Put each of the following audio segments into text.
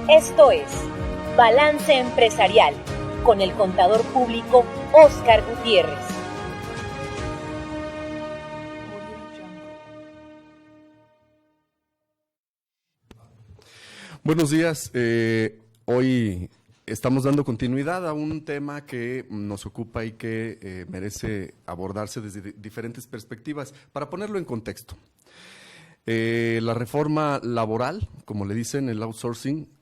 Esto es Balance Empresarial con el contador público Óscar Gutiérrez. Buenos días. Hoy estamos dando continuidad a un tema que nos ocupa y que merece abordarse desde diferentes perspectivas. Para ponerlo en contexto, la reforma laboral, como le dicen, el outsourcing,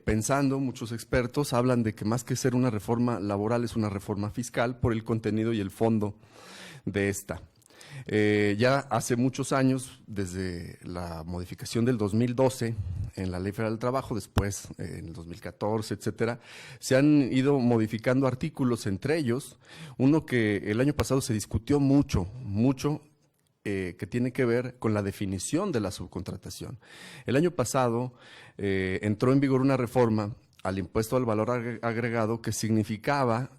pensando, muchos expertos hablan de que más que ser una reforma laboral es una reforma fiscal por el contenido y el fondo de esta. Ya hace muchos años, desde la modificación del 2012 en la Ley Federal del Trabajo, después en el 2014, etcétera, se han ido modificando artículos, entre ellos uno que el año pasado se discutió mucho, que tiene que ver con la definición de la subcontratación. El año pasado entró en vigor una reforma al impuesto al valor agregado que significaba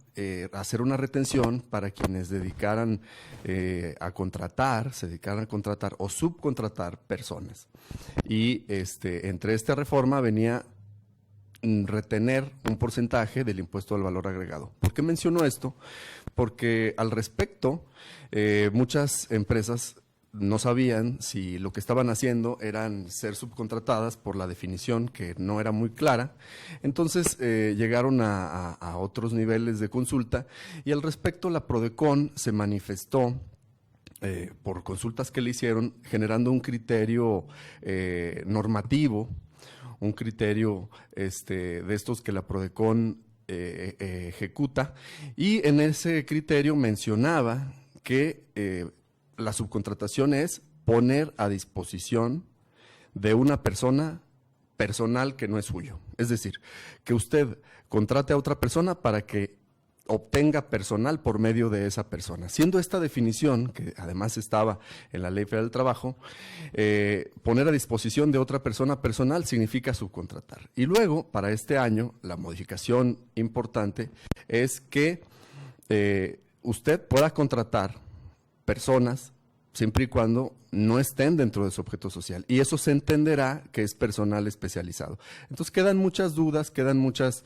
hacer una retención para quienes se dedicaran a contratar o subcontratar personas. Y entre esta reforma venía retener un porcentaje del impuesto al valor agregado. ¿Por qué menciono esto? Porque al respecto, muchas empresas no sabían si lo que estaban haciendo eran ser subcontratadas por la definición que no era muy clara. Entonces llegaron a otros niveles de consulta y al respecto la Prodecon se manifestó por consultas que le hicieron, generando un criterio normativo, un criterio de estos que la Prodecon ejecuta, y en ese criterio mencionaba que la subcontratación es poner a disposición de una persona personal que no es suyo. Es decir, que usted contrate a otra persona para que obtenga personal por medio de esa persona. Siendo esta definición, que además estaba en la Ley Federal del Trabajo, poner a disposición de otra persona personal significa subcontratar. Y luego, para este año, la modificación importante es que usted pueda contratar personas siempre y cuando no estén dentro de su objeto social, y eso se entenderá que es personal especializado. Entonces quedan muchas dudas, quedan muchas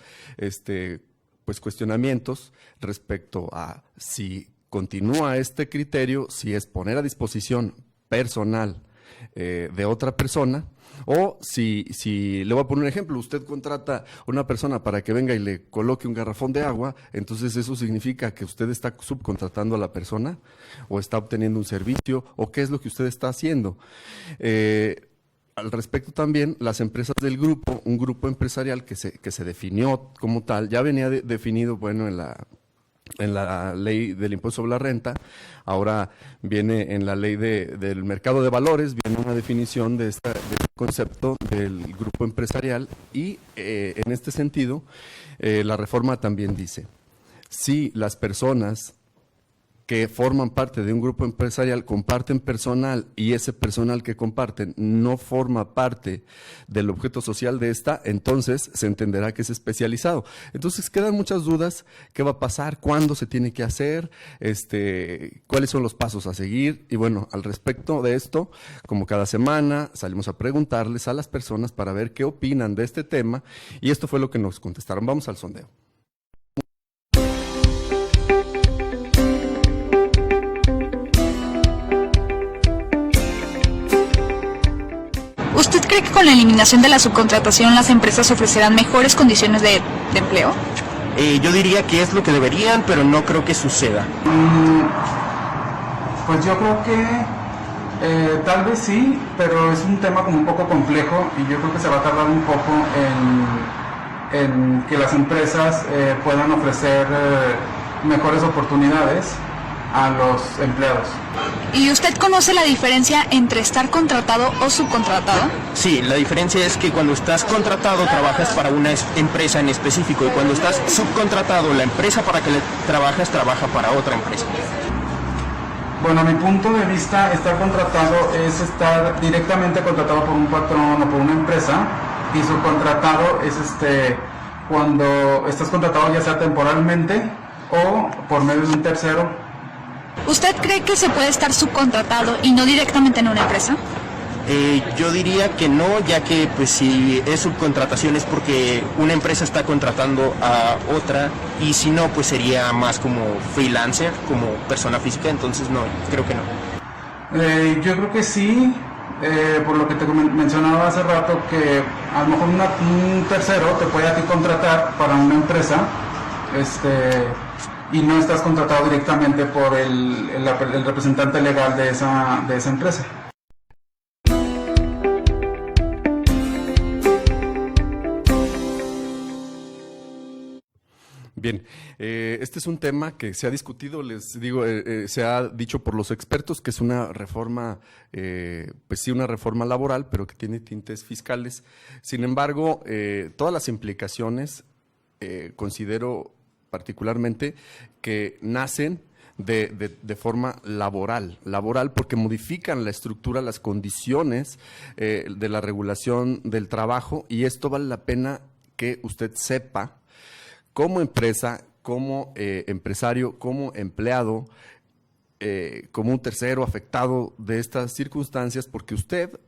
cuestionamientos respecto a si continúa este criterio, si es poner a disposición personal de otra persona, o si le voy a poner un ejemplo, usted contrata a una persona para que venga y le coloque un garrafón de agua, entonces eso significa que usted está subcontratando a la persona, o está obteniendo un servicio, o qué es lo que usted está haciendo. Al respecto también, las empresas del grupo, un grupo empresarial que se definió como tal, ya venía definido, bueno, en la ley del impuesto sobre la renta, ahora viene en la ley del mercado de valores, viene una definición del concepto del grupo empresarial, y en este sentido, la reforma también dice, si las personas que forman parte de un grupo empresarial comparten personal y ese personal que comparten no forma parte del objeto social de esta, entonces se entenderá que es especializado. Entonces quedan muchas dudas: ¿qué va a pasar? ¿Cuándo se tiene que hacer? ¿Cuáles son los pasos a seguir? Y bueno, al respecto de esto, como cada semana, salimos a preguntarles a las personas para ver qué opinan de este tema, y esto fue lo que nos contestaron. Vamos al sondeo. ¿Usted cree que con la eliminación de la subcontratación las empresas ofrecerán mejores condiciones de empleo? Yo diría que es lo que deberían, pero no creo que suceda. Pues yo creo que tal vez sí, pero es un tema como un poco complejo, y yo creo que se va a tardar un poco en que las empresas puedan ofrecer mejores oportunidades a los empleados. ¿Y usted conoce la diferencia entre estar contratado o subcontratado? Sí, la diferencia es que cuando estás contratado trabajas para una empresa en específico, y cuando estás subcontratado, la empresa para que le trabajas trabaja para otra empresa. Bueno, a mi punto de vista, estar contratado es estar directamente contratado por un patrón o por una empresa, y subcontratado es cuando estás contratado ya sea temporalmente o por medio de un tercero. ¿Usted cree que se puede estar subcontratado y no directamente en una empresa? Yo diría que no, ya que pues si es subcontratación es porque una empresa está contratando a otra, y si no, pues sería más como freelancer, como persona física, entonces no, creo que no. Yo creo que sí, por lo que te mencionaba hace rato, que a lo mejor un tercero te puede a ti contratar para una empresa, y no estás contratado directamente por el representante legal de esa empresa. Bien, este es un tema que se ha discutido, les digo, se ha dicho por los expertos que es una reforma, pues sí, una reforma laboral, pero que tiene tintes fiscales. Sin embargo, todas las implicaciones, considero particularmente que nacen de forma laboral porque modifican la estructura, las condiciones de la regulación del trabajo, y esto vale la pena que usted sepa como empresa, como empresario, como empleado, como un tercero afectado de estas circunstancias, porque usted,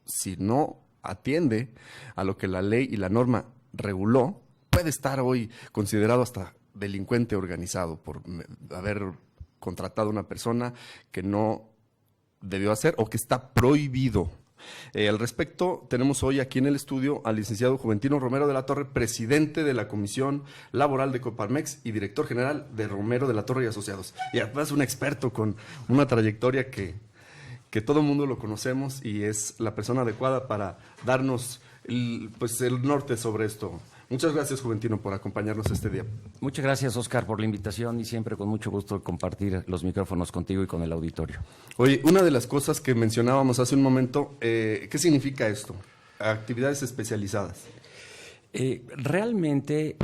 si no atiende a lo que la ley y la norma reguló, puede estar hoy considerado hasta delincuente organizado por haber contratado a una persona que no debió hacer o que está prohibido. Al respecto, tenemos hoy aquí en el estudio al licenciado Juventino Romero de la Torre, presidente de la Comisión Laboral de Coparmex y director general de Romero de la Torre y Asociados. Y además un experto con una trayectoria que todo el mundo lo conocemos, y es la persona adecuada para darnos el norte sobre esto. Muchas gracias, Juventino, por acompañarnos este día. Muchas gracias, Oscar, por la invitación, y siempre con mucho gusto compartir los micrófonos contigo y con el auditorio. Oye, una de las cosas que mencionábamos hace un momento, ¿qué significa esto? Actividades especializadas. Realmente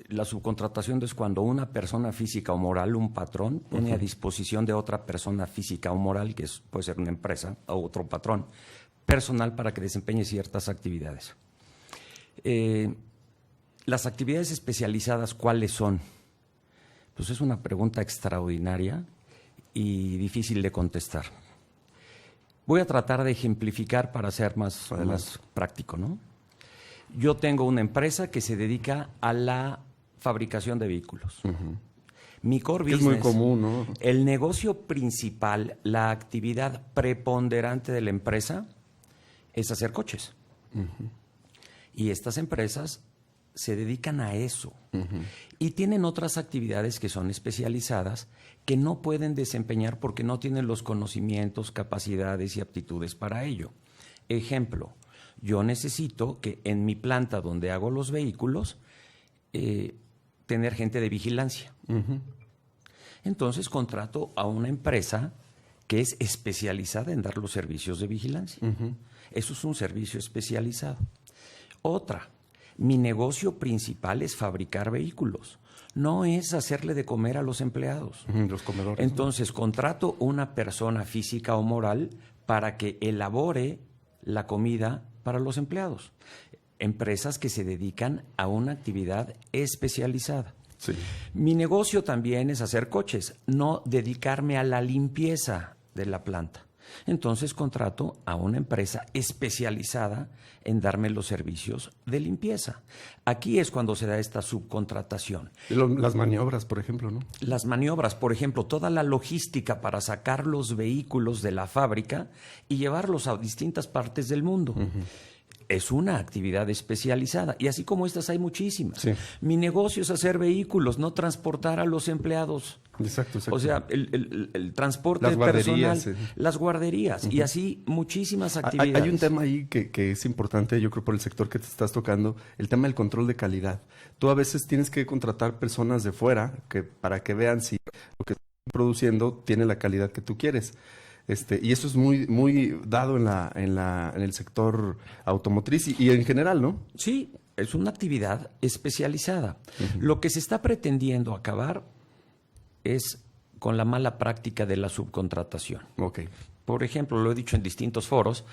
la subcontratación es cuando una persona física o moral, un patrón, pone a disposición de otra persona física o moral, que puede ser una empresa o otro patrón personal, para que desempeñe ciertas actividades. Las actividades especializadas, ¿cuáles son? Pues es una pregunta extraordinaria y difícil de contestar. Voy a tratar de ejemplificar para ser más práctico, ¿no? Yo tengo una empresa que se dedica a la fabricación de vehículos. Mi core business, es muy común, ¿no? El negocio principal, la actividad preponderante de la empresa es hacer coches. Y estas empresas se dedican a eso. Y tienen otras actividades que son especializadas, que no pueden desempeñar porque no tienen los conocimientos, capacidades y aptitudes para ello. Ejemplo, yo necesito que en mi planta donde hago los vehículos, tener gente de vigilancia. Entonces contrato a una empresa que es especializada en dar los servicios de vigilancia. Eso es un servicio especializado. Otra, mi negocio principal es fabricar vehículos, no es hacerle de comer a los empleados. Los comedores. Entonces, contrato una persona física o moral para que elabore la comida para los empleados. Empresas que se dedican a una actividad especializada. Sí. Mi negocio también es hacer coches, no dedicarme a la limpieza de la planta. Entonces contrato a una empresa especializada en darme los servicios de limpieza. Aquí es cuando se da esta subcontratación. Y las maniobras, por ejemplo, ¿no? Las maniobras, por ejemplo, toda la logística para sacar los vehículos de la fábrica y llevarlos a distintas partes del mundo. Es una actividad especializada, y así como estas hay muchísimas. Sí. Mi negocio es hacer vehículos, no transportar a los empleados. Exacto. O sea, el transporte personal, las guarderías, y así muchísimas actividades. Hay un tema ahí que es importante, yo creo, por el sector que te estás tocando, el tema del control de calidad. Tú a veces tienes que contratar personas de fuera para que vean si lo que están produciendo tiene la calidad que tú quieres. Y eso es muy dado en el sector automotriz y en general, ¿no? Sí, es una actividad especializada. Lo que se está pretendiendo acabar es con la mala práctica de la subcontratación. Okay. Por ejemplo, lo he dicho en distintos foros,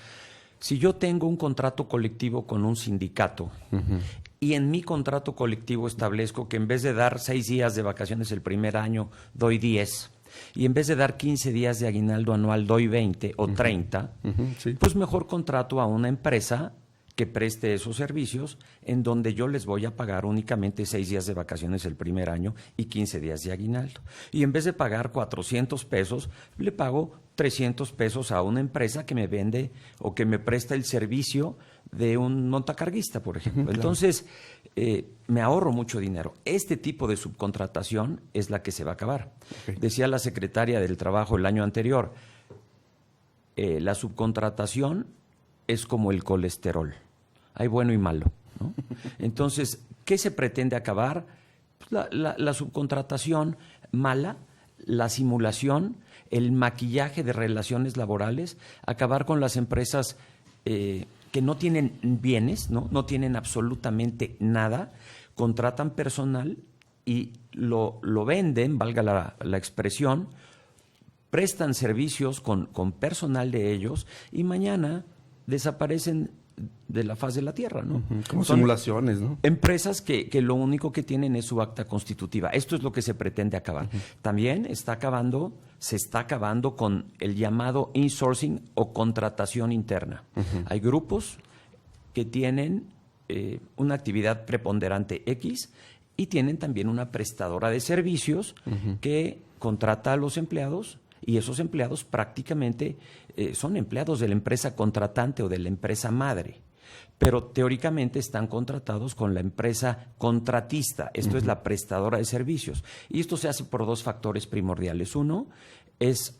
si yo tengo un contrato colectivo con un sindicato y en mi contrato colectivo establezco que en vez de dar 6 días de vacaciones el primer año, doy 10, Y en vez de dar 15 días de aguinaldo anual, doy 20 o 30, Sí. pues mejor contrato a una empresa que preste esos servicios, en donde yo les voy a pagar únicamente 6 días de vacaciones el primer año y 15 días de aguinaldo. Y en vez de pagar 400 pesos, le pago 300 pesos a una empresa que me vende o que me presta el servicio de un montacarguista, por ejemplo. Entonces, me ahorro mucho dinero. Este tipo de subcontratación es la que se va a acabar. Decía la secretaria del Trabajo el año anterior, la subcontratación es como el colesterol. Hay bueno y malo, ¿no? Entonces, ¿qué se pretende acabar? Pues la subcontratación mala, la simulación, el maquillaje de relaciones laborales, acabar con las empresas que no tienen bienes, no tienen absolutamente nada, contratan personal y lo venden, valga la expresión, prestan servicios con personal de ellos y mañana desaparecen de la faz de la tierra, ¿no? Como Son simulaciones, ¿no? empresas que lo único que tienen es su acta constitutiva. Esto es lo que se pretende acabar. También se está acabando con el llamado insourcing o contratación interna. Hay grupos que tienen una actividad preponderante X y tienen también una prestadora de servicios que contrata a los empleados, y esos empleados prácticamente son empleados de la empresa contratante o de la empresa madre, pero teóricamente están contratados con la empresa contratista. Esto es la prestadora de servicios. Y esto se hace por 2 factores primordiales. Uno es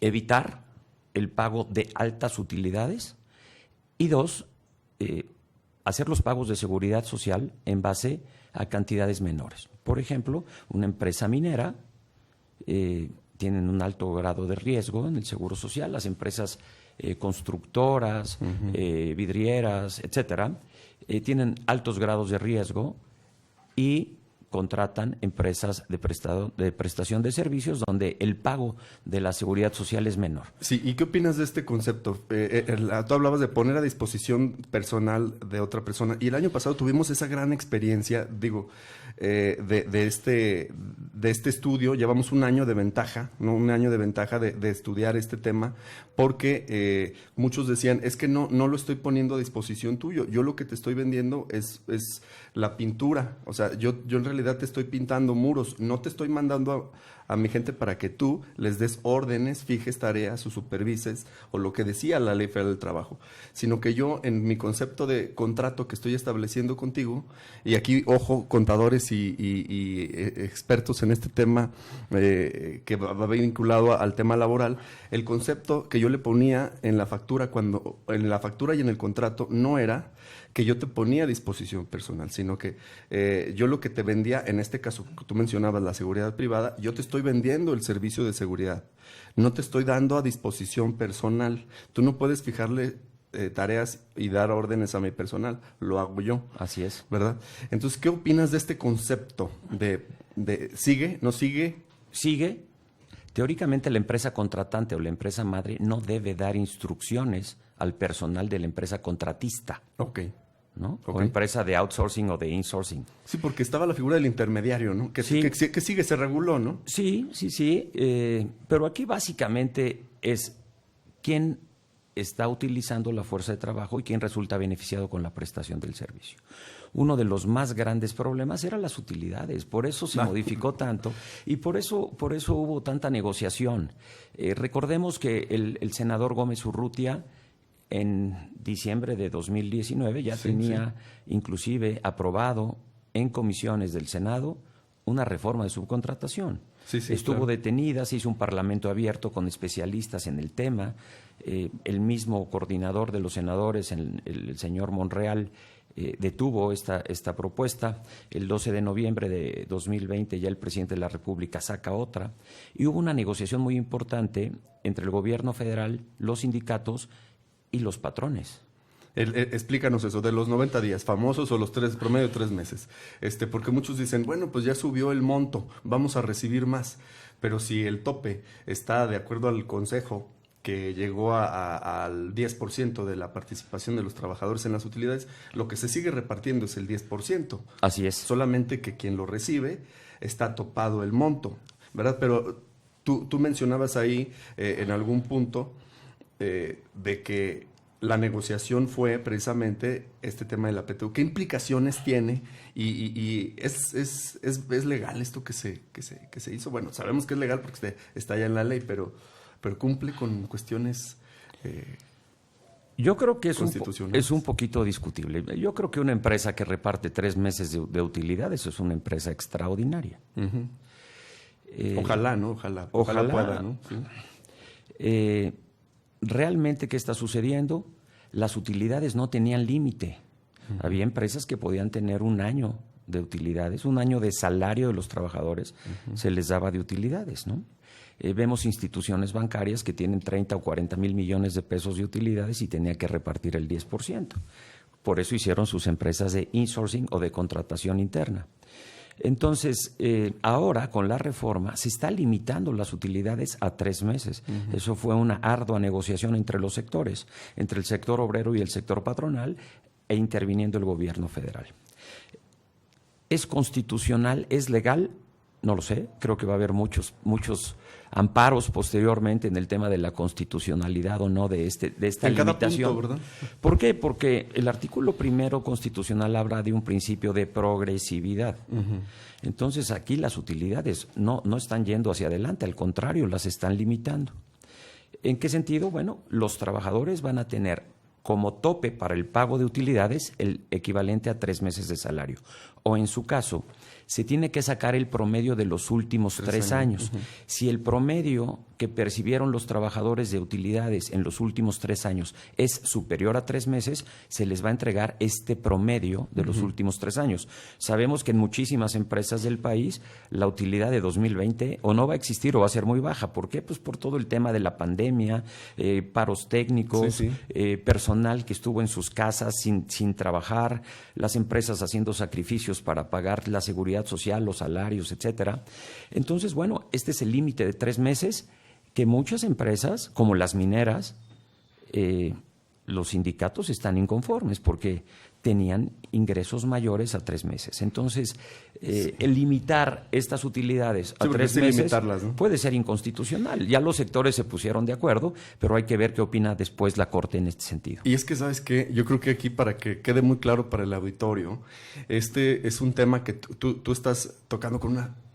evitar el pago de altas utilidades y 2, hacer los pagos de seguridad social en base a cantidades menores. Por ejemplo, una empresa minera tienen un alto grado de riesgo en el seguro social, las empresas constructoras, vidrieras, etcétera, tienen altos grados de riesgo y contratan empresas de prestación de servicios donde el pago de la seguridad social es menor. Sí, ¿y qué opinas de este concepto? Tú hablabas de poner a disposición personal de otra persona, y el año pasado tuvimos esa gran experiencia, de este estudio. Llevamos un año de ventaja, ¿no? Un año de ventaja de estudiar este tema, porque muchos decían, es que no lo estoy poniendo a disposición tuyo, yo lo que te estoy vendiendo es la pintura, o sea, yo en realidad te estoy pintando muros, no te estoy mandando a mi gente para que tú les des órdenes, fijes tareas o supervises, o lo que decía la Ley Federal del Trabajo, sino que yo, en mi concepto de contrato que estoy estableciendo contigo, y aquí, ojo, contadores y expertos en este tema, que va vinculado al tema laboral, el concepto que yo le ponía en la factura y en el contrato no era que yo te ponía a disposición personal, sino que yo lo que te vendía, en este caso, tú mencionabas la seguridad privada, yo te estoy vendiendo el servicio de seguridad, no te estoy dando a disposición personal. Tú no puedes fijarle tareas y dar órdenes a mi personal, lo hago yo. Así es. ¿Verdad? Entonces, ¿qué opinas de este concepto de sigue, no sigue? Sigue. Teóricamente, la empresa contratante o la empresa madre no debe dar instrucciones al personal de la empresa contratista. Ok. ¿No? Ok. O empresa de outsourcing o de insourcing. Sí, porque estaba la figura del intermediario, ¿no? Que sigue, se reguló, ¿no? Sí. Pero aquí básicamente es quién está utilizando la fuerza de trabajo y quién resulta beneficiado con la prestación del servicio. Uno de los más grandes problemas eran las utilidades, por eso se modificó tanto y por eso hubo tanta negociación. Recordemos que el senador Gómez Urrutia en diciembre de 2019 ya tenía inclusive aprobado en comisiones del Senado una reforma de subcontratación. Estuvo detenida, se hizo un parlamento abierto con especialistas en el tema. El mismo coordinador de los senadores, el señor Monreal, detuvo esta propuesta. El 12 de noviembre de 2020 ya el presidente de la República saca otra. Y hubo una negociación muy importante entre el gobierno federal, los sindicatos y los patrones. Explícanos eso, de los 90 días famosos o los promedio de 3 meses. Porque muchos dicen, bueno, pues ya subió el monto, vamos a recibir más. Pero si el tope está de acuerdo al consejo, que llegó al 10% de la participación de los trabajadores en las utilidades, lo que se sigue repartiendo es el 10%. Así es. Solamente que quien lo recibe está topado el monto, ¿verdad? Pero Tú mencionabas ahí en algún punto de que la negociación fue precisamente este tema de la PTU. ¿Qué implicaciones tiene? Y es legal esto que se hizo. Bueno, sabemos que es legal porque está ya en la ley, pero cumple con cuestiones yo creo que constitucionales. es un poquito discutible. Yo creo que una empresa que reparte 3 meses de utilidades es una empresa extraordinaria. Uh-huh. Ojalá, ¿no? Ojalá pueda, ¿no? Sí. Realmente, ¿qué está sucediendo? Las utilidades no tenían límite. Uh-huh. Había empresas que podían tener 1 año de utilidades, 1 año de salario de los trabajadores, uh-huh, se les daba de utilidades, ¿no? Vemos instituciones bancarias que tienen 30 o 40 mil millones de pesos de utilidades y tenía que repartir el 10%. Por eso hicieron sus empresas de insourcing o de contratación interna. Entonces, ahora con la reforma se está limitando las utilidades a 3 meses. Uh-huh. Eso fue una ardua negociación entre los sectores, entre el sector obrero y el sector patronal, e interviniendo el gobierno federal. ¿Es constitucional? ¿Es legal? No lo sé. Creo que va a haber muchos amparos posteriormente en el tema de la constitucionalidad o no de esta en limitación. Cada punto, ¿verdad? ¿Por qué? Porque el artículo 1 constitucional habla de un principio de progresividad. Uh-huh. Entonces aquí las utilidades no están yendo hacia adelante, al contrario, las están limitando. ¿En qué sentido? Bueno, los trabajadores van a tener como tope para el pago de utilidades el equivalente a 3 meses de salario. O en su caso, se tiene que sacar el promedio de los últimos 3 años. Uh-huh. Si el promedio que percibieron los trabajadores de utilidades en los últimos 3 años es superior a 3 meses, se les va a entregar este promedio de los últimos 3 años. Sabemos que en muchísimas empresas del país la utilidad de 2020 o no va a existir o va a ser muy baja. ¿Por qué? Pues por todo el tema de la pandemia, paros técnicos, personal que estuvo en sus casas sin trabajar, las empresas haciendo sacrificios para pagar la seguridad social, los salarios, etcétera. Entonces, bueno, este es el límite de 3 meses que muchas empresas, como las mineras, los sindicatos están inconformes porque tenían ingresos mayores a 3 meses. Entonces, el limitar estas utilidades a 3 meses, ¿no?, puede ser inconstitucional. Ya los sectores se pusieron de acuerdo, pero hay que ver qué opina después la Corte en este sentido. Y es que, ¿sabes qué? Yo creo que aquí, para que quede muy claro para el auditorio, este es un tema que tú estás tocando con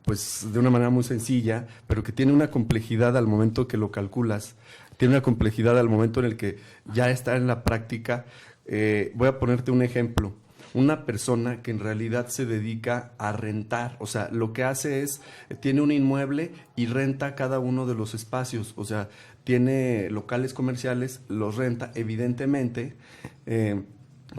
pues de una manera muy sencilla, pero que tiene una complejidad al momento que lo calculas, tiene una complejidad al momento en el que ya está en la práctica. Voy a ponerte un ejemplo. Una persona que en realidad se dedica a rentar, o sea, lo que hace es, tiene un inmueble y renta cada uno de los espacios, o sea, tiene locales comerciales, los renta, evidentemente,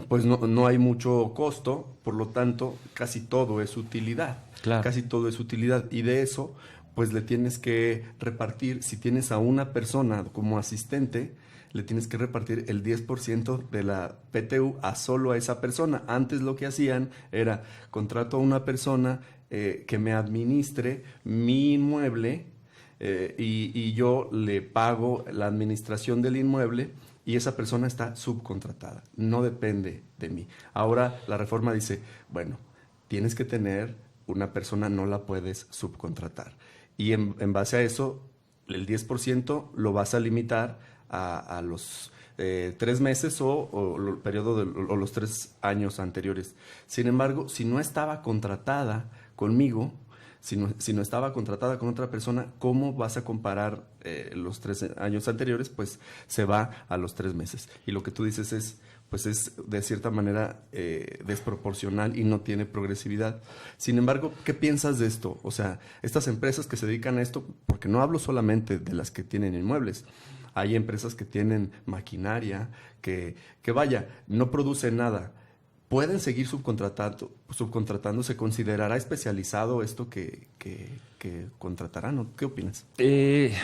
pues no hay mucho costo, por lo tanto, casi todo es utilidad. Claro. Casi todo es utilidad. Y de eso, pues le tienes que repartir, si tienes a una persona como asistente, le tienes que repartir el 10% de la PTU solo a esa persona. Antes lo que hacían era, contrato a una persona que me administre mi inmueble y yo le pago la administración del inmueble, y esa persona está subcontratada, no depende de mí. Ahora la reforma dice, bueno, tienes que tener una persona, no la puedes subcontratar. Y en base a eso, el 10% lo vas a limitar a los 3 meses o el periodo o los 3 años anteriores. Sin embargo, si no estaba contratada conmigo, si no estaba contratada con otra persona, ¿cómo vas a comparar los 3 años anteriores? Pues se va a los 3 meses. Y lo que tú dices es de cierta manera desproporcional y no tiene progresividad. Sin embargo, ¿qué piensas de esto? O sea, estas empresas que se dedican a esto, porque no hablo solamente de las que tienen inmuebles, hay empresas que tienen maquinaria, que vaya, no producen nada. ¿Pueden seguir subcontratando? ¿Se considerará especializado esto que contratarán? ¿O qué opinas?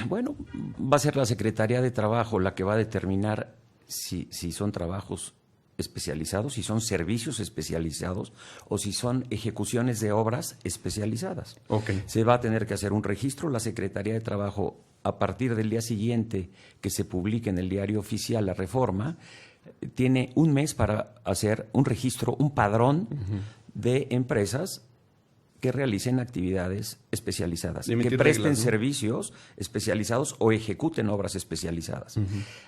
Bueno, va a ser la Secretaría de Trabajo la que va a determinar si son trabajos especializados, si son servicios especializados o si son ejecuciones de obras especializadas. Okay. Se va a tener que hacer un registro. La Secretaría de Trabajo, a partir del día siguiente que se publique en el Diario Oficial la reforma, tiene 1 mes para hacer un registro, un padrón de empresas que realicen actividades especializadas, Emitir que presten reglas, ¿no? servicios especializados o ejecuten obras especializadas.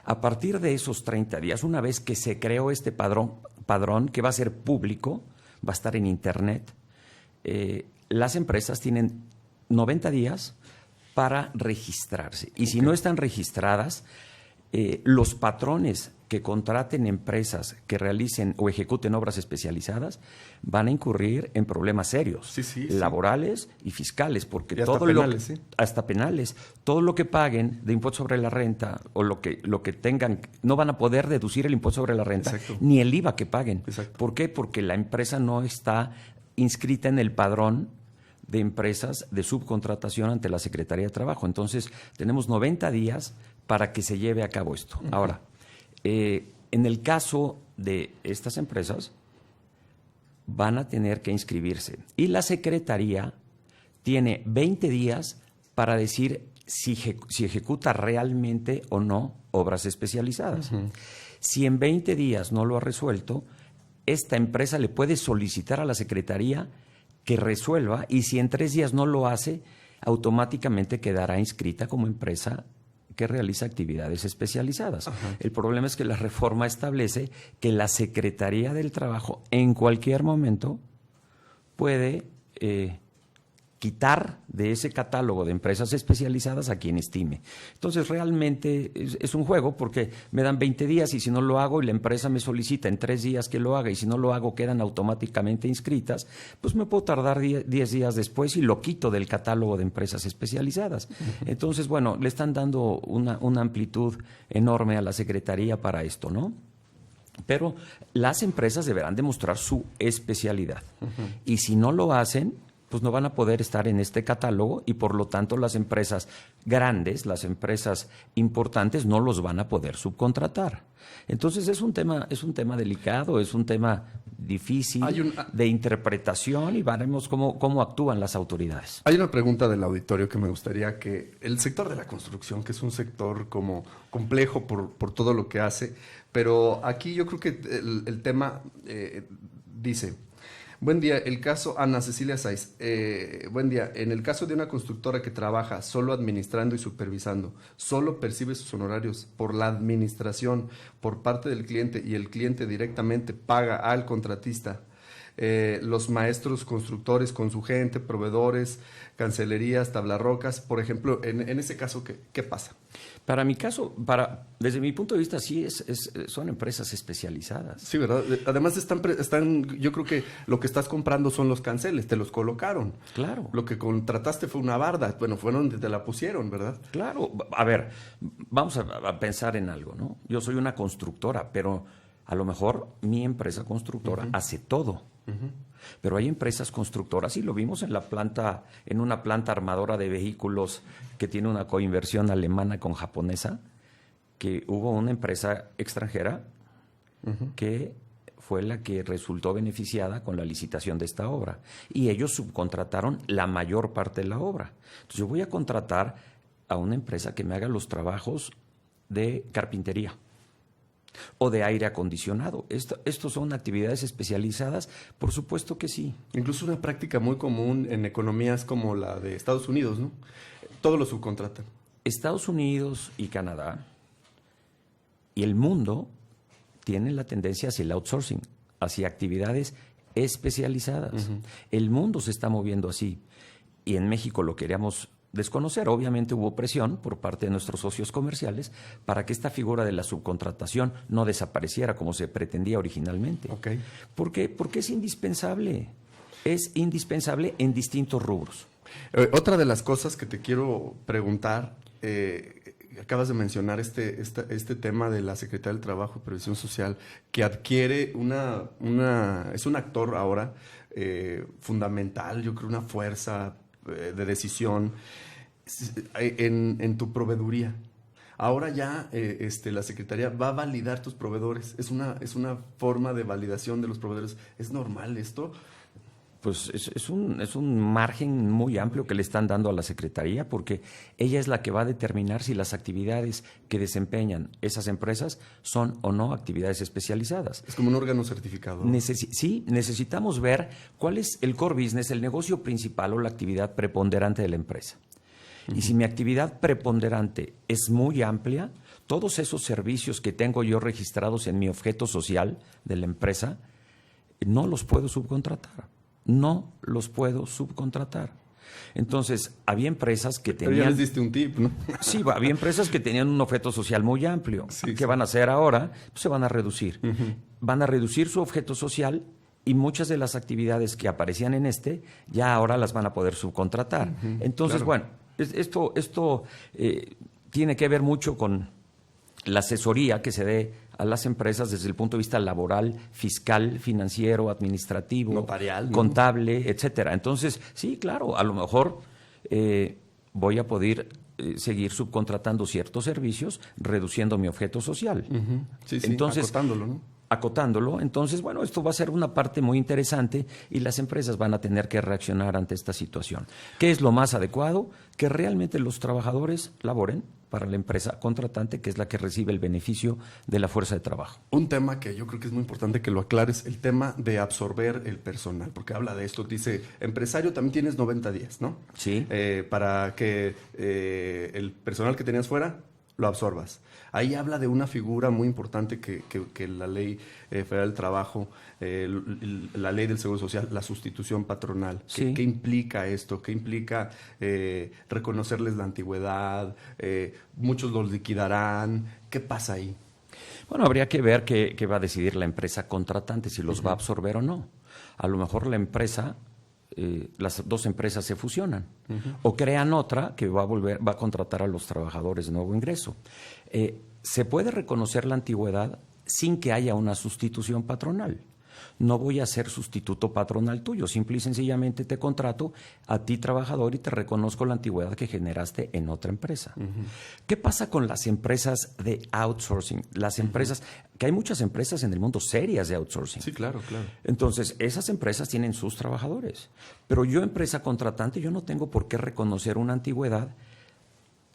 A partir de esos 30 días, una vez que se creó este padrón que va a ser público, va a estar en Internet, las empresas tienen 90 días para registrarse. Y si no están registradas, los patrones que contraten empresas que realicen o ejecuten obras especializadas van a incurrir en problemas serios, laborales y fiscales, porque hasta penales, hasta penales, todo lo que paguen de impuesto sobre la renta o lo que tengan, no van a poder deducir el impuesto sobre la renta, ni el IVA que paguen. ¿Por qué? Porque la empresa no está inscrita en el padrón de empresas de subcontratación ante la Secretaría de Trabajo. Entonces, tenemos 90 días para que se lleve a cabo esto. Ahora, en el caso de estas empresas, van a tener que inscribirse. Y la Secretaría tiene 20 días para decir si ejecuta realmente o no obras especializadas. Si en 20 días no lo ha resuelto, esta empresa le puede solicitar a la Secretaría que resuelva, y si en 3 días no lo hace, automáticamente quedará inscrita como empresa que realiza actividades especializadas. El problema es que la reforma establece que la Secretaría del Trabajo en cualquier momento puede quitar de ese catálogo de empresas especializadas a quien estime. Entonces, realmente es un juego, porque me dan 20 días y si no lo hago y la empresa me solicita en 3 días que lo haga, y si no lo hago quedan automáticamente inscritas, pues me puedo tardar 10 días después y lo quito del catálogo de empresas especializadas. Entonces, bueno, le están dando una amplitud enorme a la Secretaría para esto, ¿no? Pero las empresas deberán demostrar su especialidad. Y si no lo hacen, pues no van a poder estar en este catálogo, y por lo tanto las empresas grandes, las empresas importantes, no los van a poder subcontratar. Entonces es un tema delicado, es un tema difícil de interpretación, y veremos cómo actúan las autoridades. Hay una pregunta del auditorio que me gustaría que el sector de la construcción, que es un sector como complejo por todo lo que hace, pero aquí yo creo que el tema dice: buen día, el caso Ana Cecilia Saiz. Buen día, en el caso de una constructora que trabaja solo administrando y supervisando, solo percibe sus honorarios por la administración por parte del cliente, y el cliente directamente paga al contratista, los maestros constructores con su gente, proveedores, cancelerías, tablarrocas, por ejemplo, en ese caso, ¿qué pasa? Para mi caso, desde mi punto de vista, sí son empresas especializadas. Sí, ¿verdad? Además están, yo creo que lo que estás comprando son los canceles, te los colocaron. Claro. Lo que contrataste fue una barda, bueno, fueron donde te la pusieron, ¿verdad? Claro. A ver, vamos a pensar en algo, ¿no? Yo soy una constructora, pero a lo mejor mi empresa constructora hace todo. Pero hay empresas constructoras, y lo vimos en una planta armadora de vehículos que tiene una coinversión alemana con japonesa, que hubo una empresa extranjera que fue la que resultó beneficiada con la licitación de esta obra, y ellos subcontrataron la mayor parte de la obra. Entonces yo voy a contratar a una empresa que me haga los trabajos de carpintería o de aire acondicionado. ¿Estos son actividades especializadas? Por supuesto que sí. Incluso una práctica muy común en economías como la de Estados Unidos, ¿no? Todos lo subcontratan. Estados Unidos y Canadá y el mundo tienen la tendencia hacia el outsourcing, hacia actividades especializadas. El mundo se está moviendo así, y en México lo queríamos desconocer. Obviamente hubo presión por parte de nuestros socios comerciales para que esta figura de la subcontratación no desapareciera como se pretendía originalmente. ¿Por qué? Porque es indispensable. Es indispensable en distintos rubros. Otra de las cosas que te quiero preguntar, acabas de mencionar este tema de la Secretaría del Trabajo y Previsión Social, que adquiere es un actor ahora fundamental, yo creo, una fuerza de decisión en tu proveeduría. Ahora ya la Secretaría va a validar tus proveedores. Es una forma de validación de los proveedores. ¿Es normal esto? Pues es un margen muy amplio que le están dando a la Secretaría, porque ella es la que va a determinar si las actividades que desempeñan esas empresas son o no actividades especializadas. Es como un órgano certificado. Sí, necesitamos ver cuál es el core business, el negocio principal o la actividad preponderante de la empresa. Y si mi actividad preponderante es muy amplia, todos esos servicios que tengo yo registrados en mi objeto social de la empresa, no los puedo subcontratar. No los puedo subcontratar. Entonces, había empresas que tenían... Pero ya les diste un tip, ¿no? Sí, había empresas que tenían un objeto social muy amplio. Sí, ¿Qué van a hacer ahora? Pues se van a reducir. Van a reducir su objeto social y muchas de las actividades que aparecían en ya ahora las van a poder subcontratar. Entonces, claro. bueno, esto tiene que ver mucho con la asesoría que se dé a las empresas desde el punto de vista laboral, fiscal, financiero, administrativo, notarial, ¿no? Contable, etcétera. Entonces, sí, claro, a lo mejor voy a poder seguir subcontratando ciertos servicios, reduciendo mi objeto social. Sí, Entonces, acotándolo, ¿no? Acotándolo. Entonces, bueno, esto va a ser una parte muy interesante y las empresas van a tener que reaccionar ante esta situación. ¿Qué es lo más adecuado? Que realmente los trabajadores laboren para la empresa contratante, que es la que recibe el beneficio de la fuerza de trabajo. Un tema que yo creo que es muy importante que lo aclares, el tema de absorber el personal, porque habla de esto, dice, empresario, también tienes 90 días, ¿no? Sí. Para que el personal que tenías fuera lo absorbas. Ahí habla de una figura muy importante que la Ley Federal del Trabajo, la Ley del Seguro Social, la sustitución patronal. Sí. ¿Qué implica esto? ¿Qué implica reconocerles la antigüedad? Muchos los liquidarán. ¿Qué pasa ahí? Bueno, habría que ver qué va a decidir la empresa contratante, si los va a absorber o no. A lo mejor la empresa... las dos empresas se fusionan o crean otra que va a contratar a los trabajadores de nuevo ingreso. Se puede reconocer la antigüedad sin que haya una sustitución patronal. No voy a ser sustituto patronal tuyo, simple y sencillamente te contrato a ti trabajador y te reconozco la antigüedad que generaste en otra empresa. ¿Qué pasa con las empresas de outsourcing? Las empresas, que hay muchas empresas en el mundo serias de outsourcing. Sí, claro, claro. Entonces, esas empresas tienen sus trabajadores, pero yo, empresa contratante, yo no tengo por qué reconocer una antigüedad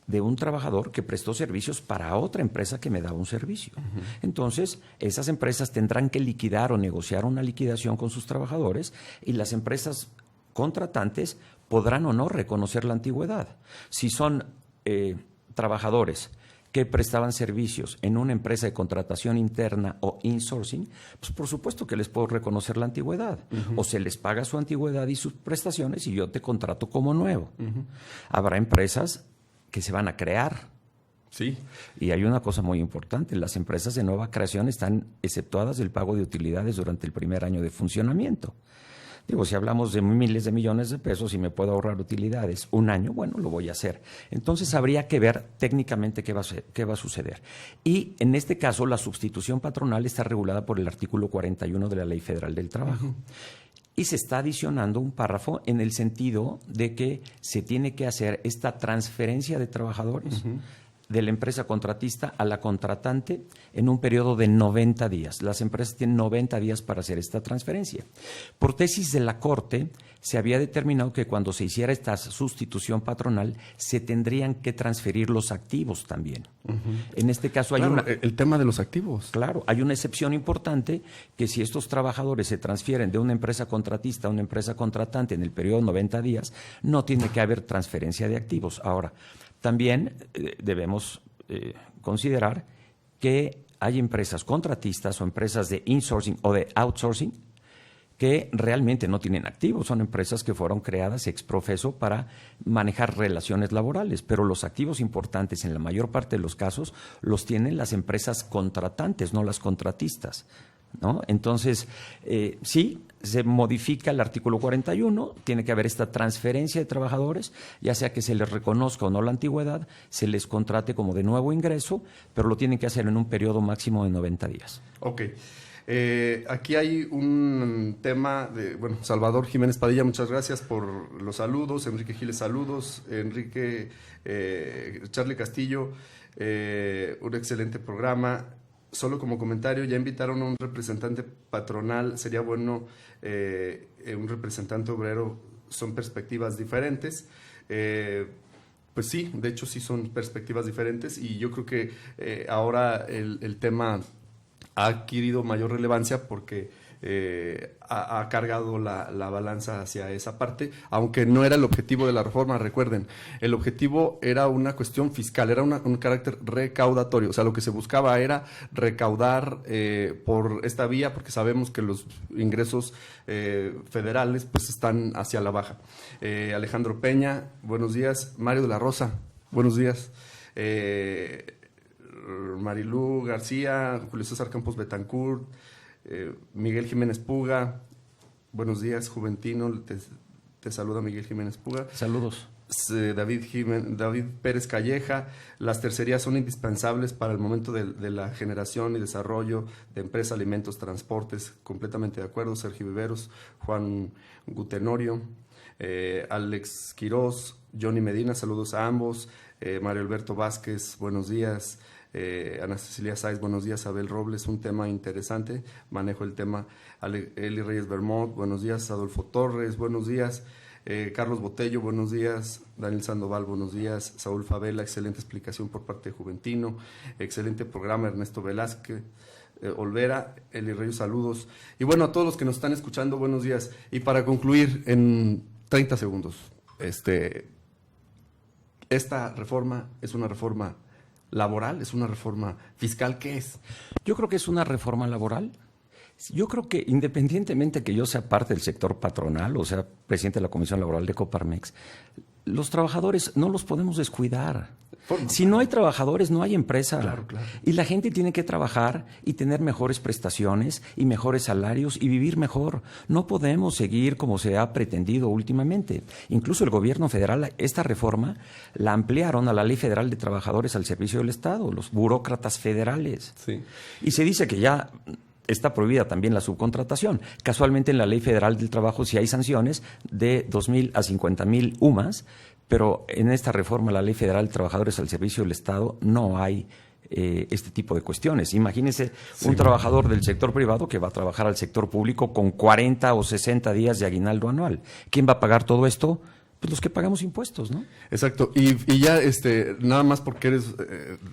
de un trabajador que prestó servicios para otra empresa que me daba un servicio. Entonces, esas empresas tendrán que liquidar o negociar una liquidación con sus trabajadores y las empresas contratantes podrán o no reconocer la antigüedad. Si son trabajadores que prestaban servicios en una empresa de contratación interna o insourcing, pues por supuesto que les puedo reconocer la antigüedad. O se les paga su antigüedad y sus prestaciones y yo te contrato como nuevo. Habrá empresas que se van a crear. Sí. Y hay una cosa muy importante, las empresas de nueva creación están exceptuadas del pago de utilidades durante el primer año de funcionamiento. Digo, si hablamos de miles de millones de pesos y me puedo ahorrar utilidades un año, bueno, lo voy a hacer. Entonces habría que ver técnicamente qué va a suceder. Y en este caso, la sustitución patronal está regulada por el artículo 41 de la Ley Federal del Trabajo. Y se está adicionando un párrafo en el sentido de que se tiene que hacer esta transferencia de trabajadores de la empresa contratista a la contratante en un periodo de 90 días. Las empresas tienen 90 días para hacer esta transferencia. Por tesis de la Corte, se había determinado que cuando se hiciera esta sustitución patronal, se tendrían que transferir los activos también. En este caso hay el tema de los activos. Claro, hay una excepción importante que si estos trabajadores se transfieren de una empresa contratista a una empresa contratante en el periodo de 90 días, no tiene que haber transferencia de activos. Ahora, también debemos considerar que hay empresas contratistas o empresas de insourcing o de outsourcing que realmente no tienen activos, son empresas que fueron creadas ex profeso para manejar relaciones laborales, pero los activos importantes en la mayor parte de los casos los tienen las empresas contratantes, no las contratistas, ¿no? Entonces, sí, se modifica el artículo 41, tiene que haber esta transferencia de trabajadores, ya sea que se les reconozca o no la antigüedad, se les contrate como de nuevo ingreso, pero lo tienen que hacer en un periodo máximo de 90 días. Ok. Aquí hay un tema de, bueno, Salvador Jiménez Padilla, muchas gracias por los saludos. Enrique Giles, saludos. Charlie Castillo, un excelente programa. solo como comentario, ya invitaron a un representante patronal, sería bueno un representante obrero, son perspectivas diferentes. Pues sí, de hecho sí son perspectivas diferentes y yo creo que ahora el tema ha adquirido mayor relevancia porque ha cargado la balanza hacia esa parte, aunque no era el objetivo de la reforma. Recuerden, el objetivo era una cuestión fiscal, era un carácter recaudatorio, o sea, lo que se buscaba era recaudar por esta vía, porque sabemos que los ingresos federales pues están hacia la baja. Alejandro Peña, buenos días. Mario de la Rosa, buenos días. Marilú García, Julio César Campos Betancourt, Miguel Jiménez Puga, buenos días, Juventino, te saluda Miguel Jiménez Puga. Saludos. David Pérez Calleja, las tercerías son indispensables para el momento de la generación y desarrollo de empresas, alimentos, transportes, completamente de acuerdo. Sergio Viveros, Juan Gutenorio, Alex Quirós, Johnny Medina, saludos a ambos. Mario Alberto Vázquez, buenos días. Ana Cecilia Sáiz, buenos días. Abel Robles, un tema interesante, manejo el tema. Eli Reyes Bermot, buenos días. Adolfo Torres, buenos días. Carlos Botello, buenos días. Daniel Sandoval, buenos días. Saúl Favela, excelente explicación por parte de Juventino, excelente programa. Ernesto Velázquez, Olvera, Eli Reyes, saludos. Y bueno, a todos los que nos están escuchando, buenos días. Y para concluir en 30 segundos, esta reforma es una reforma laboral, es una reforma fiscal. ¿Qué es? Yo creo que es una reforma laboral. Yo creo que independientemente que yo sea parte del sector patronal o sea presidente de la Comisión Laboral de Coparmex, los trabajadores no los podemos descuidar. Si no hay trabajadores, no hay empresa. Claro. Y la gente tiene que trabajar y tener mejores prestaciones y mejores salarios y vivir mejor. No podemos seguir como se ha pretendido últimamente. Incluso el gobierno federal, esta reforma, la ampliaron a la Ley Federal de Trabajadores al Servicio del Estado, los burócratas federales. Sí. Y se dice que ya está prohibida también la subcontratación. Casualmente en la Ley Federal del Trabajo sí hay sanciones de 2,000 a 50,000 UMAS, pero en esta reforma, la Ley Federal de Trabajadores al Servicio del Estado, no hay este tipo de cuestiones. Imagínense un trabajador del sector privado que va a trabajar al sector público con 40 o 60 días de aguinaldo anual. ¿Quién va a pagar todo esto? Pues los que pagamos impuestos, ¿no? Exacto. Y ya nada más porque eres,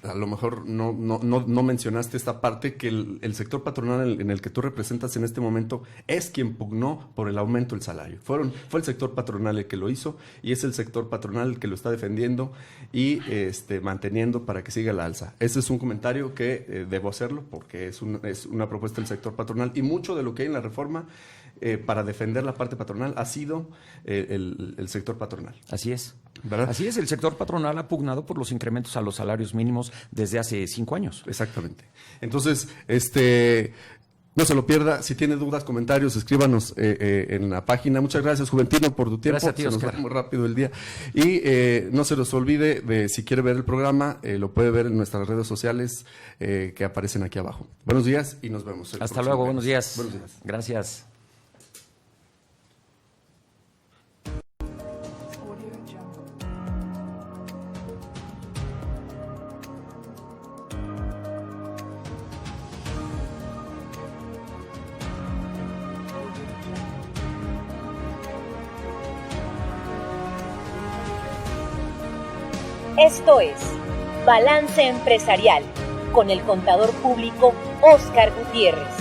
a lo mejor no mencionaste esta parte, que el sector patronal en el que tú representas en este momento es quien pugnó por el aumento del salario. Fue el sector patronal el que lo hizo y es el sector patronal el que lo está defendiendo y manteniendo para que siga la alza. Ese es un comentario que debo hacerlo porque es una propuesta del sector patronal y mucho de lo que hay en la reforma para defender la parte patronal ha sido el sector patronal. Así es. ¿Verdad? Así es, el sector patronal ha pugnado por los incrementos a los salarios mínimos desde hace 5 años. Exactamente. Entonces, no se lo pierda. Si tiene dudas, comentarios, escríbanos en la página. Muchas gracias, Juventino, por tu tiempo. Gracias a ti, se Oscar. nos va muy rápido el día. Y no se los olvide, si quiere ver el programa, lo puede ver en nuestras redes sociales que aparecen aquí abajo. Buenos días y nos vemos. Hasta luego, buenos días. Buenos días. Gracias. Esto es Balance Empresarial con el contador público Óscar Gutiérrez.